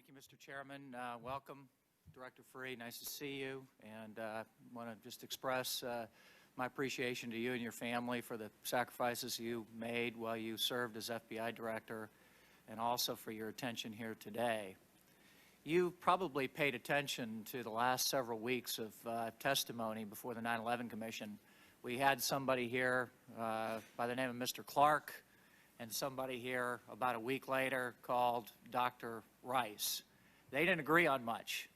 you, Mr. Chairman. Welcome, Director Freeh. Nice to see you. And I want to just express my appreciation to you and your family for the sacrifices you made while you served as FBI Director, and also for your attention here today. You probably paid attention to the last several weeks of testimony before the 9/11 Commission. We had somebody here by the name of Mr. Clark, and somebody here about a week later called Dr. Rice. They didn't agree on much.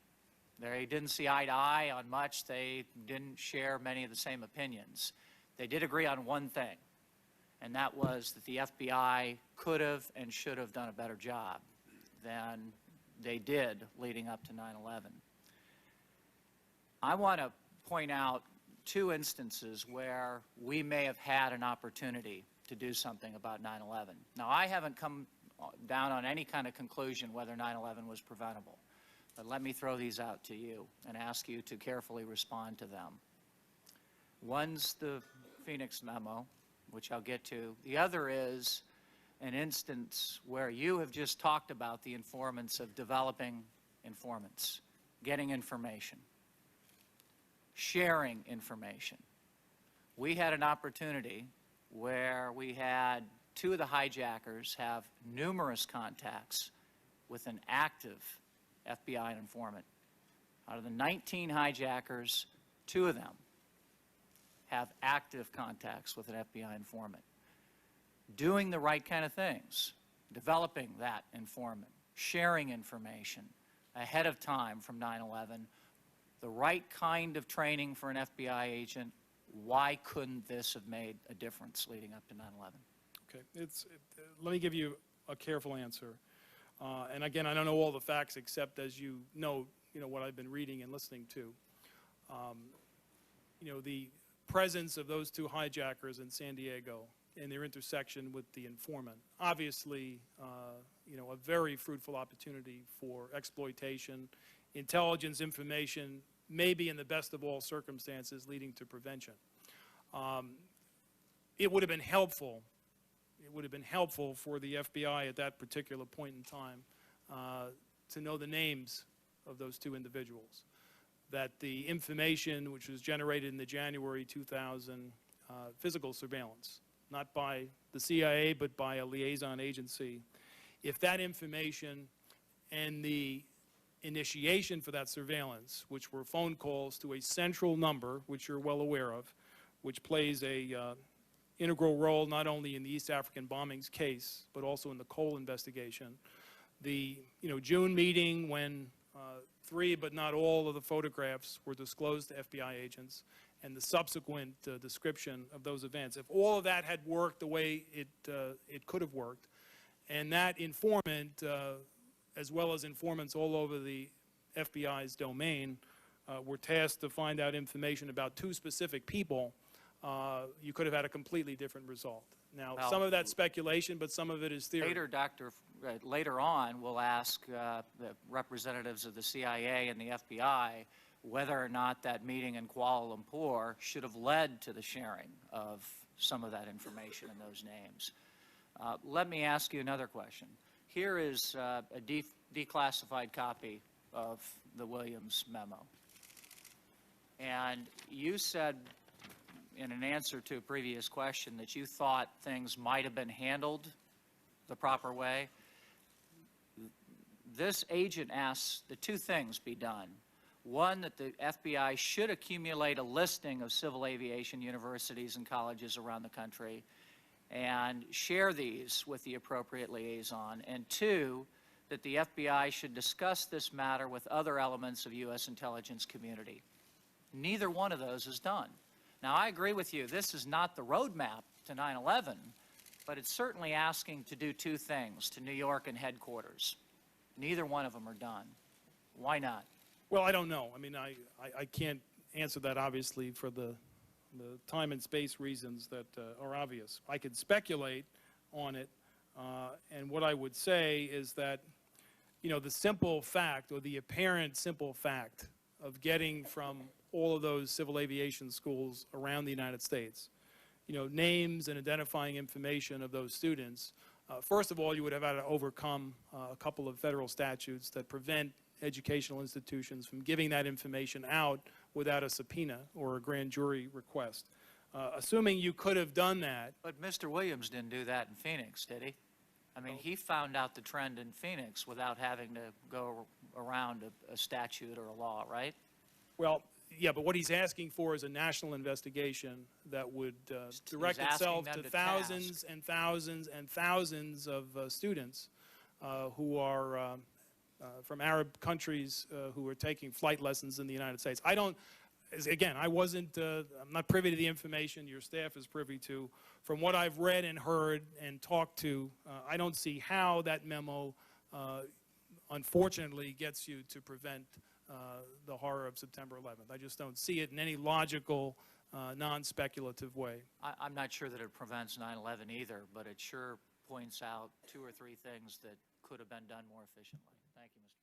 They didn't see eye to eye on much. They didn't share many of the same opinions. They did agree on one thing, and that was that the FBI could have and should have done a better job than they did leading up to 9/11. I want to point out two instances where we may have had an opportunity to do something about 9/11. Now, I haven't come down on any kind of conclusion whether 9/11 was preventable, but let me throw these out to you and ask you to carefully respond to them. One's the Phoenix memo, which I'll get to. The other is an instance where you have just talked about the informants of developing informants, getting information, sharing information. We had an opportunity where we had two of the hijackers have numerous contacts with an active FBI informant. Out of the 19 hijackers, 2 of them have active contacts with an FBI informant. Doing the right kind of things, developing that informant, sharing information ahead of time from 9/11, the right kind of training for an FBI agent. Why couldn't this have made a difference leading up to 9/11? Okay, let me give you a careful answer. And again, I don't know all the facts except, as you know what I've been reading and listening to. The presence of those 2 hijackers in San Diego and their intersection with the informant, obviously, a very fruitful opportunity for exploitation, intelligence, information, maybe in the best of all circumstances leading to prevention. It would have been helpful. It would have been helpful for the FBI at that particular point in time to know the names of those 2 individuals. That the information which was generated in the January 2000 physical surveillance, not by the CIA but by a liaison agency, if that information and the initiation for that surveillance, which were phone calls to a central number, which you're well aware of, which plays a integral role not only in the East African bombings case, but also in the Cole investigation. The June meeting when 3 but not all of the photographs were disclosed to FBI agents, and the subsequent description of those events. If all of that had worked the way it could have worked, and that informant, as well as informants all over the FBI's domain, were tasked to find out information about 2 specific people, you could have had a completely different result. Now, some of that's speculation, but some of it is theory. Later on, we'll ask the representatives of the CIA and the FBI whether or not that meeting in Kuala Lumpur should have led to the sharing of some of that information and those names. Let me ask you another question. Here is a declassified copy of the Williams memo. And you said in an answer to a previous question that you thought things might have been handled the proper way. This agent asks that 2 things be done. One, that the FBI should accumulate a listing of civil aviation universities and colleges around the country and share these with the appropriate liaison. And 2, that the FBI should discuss this matter with other elements of U.S. intelligence community. Neither one of those is done. Now, I agree with you. This is not the roadmap to 9/11, but it's certainly asking to do 2 things to New York and headquarters. Neither one of them are done. Why not? Well, I don't know. I mean, I can't answer that, obviously, for the time and space reasons that are obvious. I could speculate on it, and what I would say is that, the simple fact, or the apparent simple fact, of getting from all of those civil aviation schools around the United States, names and identifying information of those students, First of all, you would have had to overcome a couple of federal statutes that prevent educational institutions from giving that information out without a subpoena or a grand jury request. Assuming you could have done that. But Mr. Williams didn't do that in Phoenix, did he? I mean, he found out the trend in Phoenix without having to go around a statute or a law, right? Well, yeah, but what he's asking for is a national investigation that would direct itself to thousands and thousands and thousands of students who are from Arab countries who are taking flight lessons in the United States. I don't, again, I'm not privy to the information your staff is privy to. From what I've read and heard and talked to, I don't see how that memo, unfortunately, gets you to prevent the horror of September 11th. I just don't see it in any logical, non-speculative way. I'm not sure that it prevents 9/11 either, but it sure points out 2 or 3 things that could have been done more efficiently. Thank you, Mr.